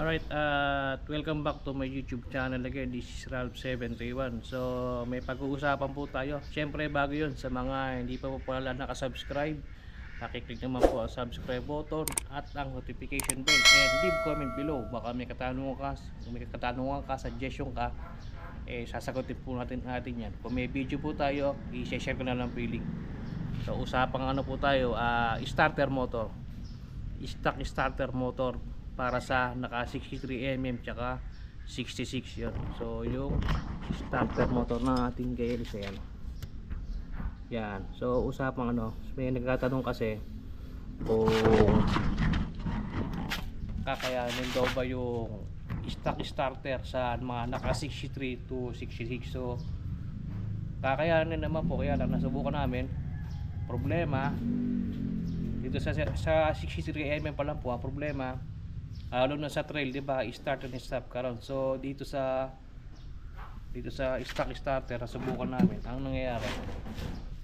Alright, welcome back to my YouTube channel again. This is Ralph731. So, may pag-uusapan po tayo. Siyempre, bago yun, sa mga hindi pa po pala nakasubscribe, pakiclick naman po ang subscribe button at ang notification bell. And leave comment below. Baka may katanungan ka, suggestion ka, sasagutin po natin yan. Kung may video po tayo, i-share ko na lang po yung link. So, usapang ano po tayo, starter motor. Stock starter motor para sa naka 63mm tsaka 66 yun. So yung starter motor na ating KLC yan. So usapang ano, may nagtatanong kasi kung kakayanin daw ba yung stock starter sa mga naka 63 to 66. So kakayanin naman po, kaya lang nasubukan namin. Problema dito sa 63mm pa lang po ang problema, lalo na sa trail, di ba, start and stop ka ron. So dito sa stock starter nasubukan namin, ang nangyayari,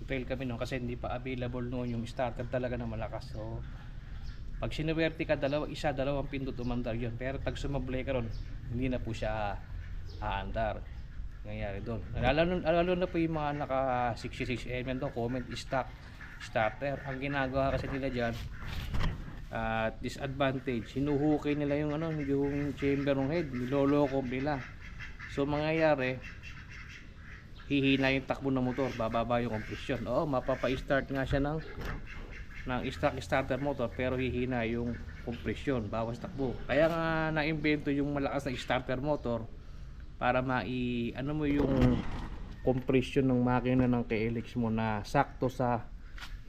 fail kami noon kasi hindi pa available noon yung starter talaga na malakas. So pag sinuwerte ka, dalawang pindot umandar yun, pero pag sumablay ka ron, hindi na po siya aandar. Nangyayari doon, lalo na po yung mga naka 66mm doon, comment stock starter. Ang ginagawa kasi nila dyan, disadvantage, hinuhukay nila yung yung chamber ng head, niloloko nila. So mangyayari, hihina yung takbo ng motor, bababa yung compression. Oo, mapapa-start nga siya ng stock starter motor, pero hihina yung compression, bawas takbo. Kaya nga na-invento yung malakas na starter motor para mo yung compression ng makina ng KLX mo na sakto sa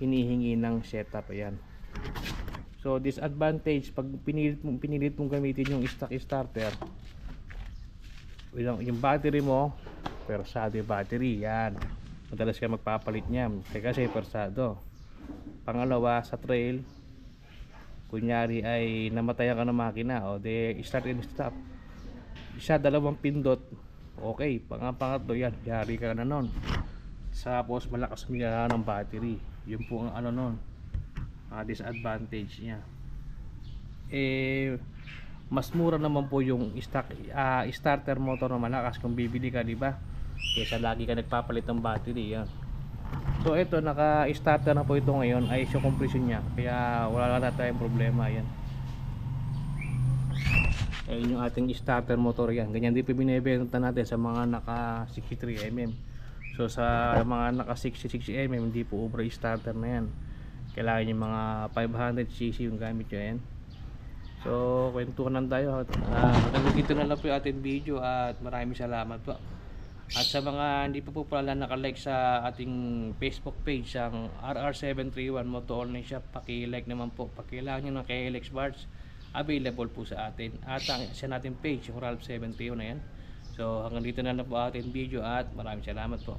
hinihingi ng setup. Ayan. So disadvantage pag pinilit mong gamitin yung stock starter, yung battery mo, persado yung battery. Yan, madalas ka magpapalit niyan kasi persado. Pangalawa, sa trail, kunyari ay namatayan ka ng makina, o de start and stop, dalawang pindot, okay. Pangatlo, yan, yari ka na nun. Tapos malakas mga ng battery, yun po ang nun, disadvantage niya. Mas mura naman po yung starter motor na malakas kung bibili ka, di ba, kaysa lagi ka nagpapalit ng battery. Yan. So ito, naka starter na po ito ngayon, ay yung compression niya, kaya wala na tayong problema. Yan, ayun yung ating starter motor. Yan, ganyan din po binibenta natin sa mga naka 63mm. So sa mga naka 66mm, hindi po Ubra starter na yan, kailangan yung mga 500cc yung gamit nyo. Yan. So kwentuhan tayo. Hanggang dito na lang po yung ating video, at maraming salamat po. At sa mga hindi pa po pala nakalike sa ating Facebook page, ang RR731 Moto Online Shop, paki-like naman po. Pag-kailangan nyo ng KLX parts, available po sa atin. At ang isa natin page, yung Ralph731 na yan. So hanggang dito na lang po ating video, at maraming salamat po.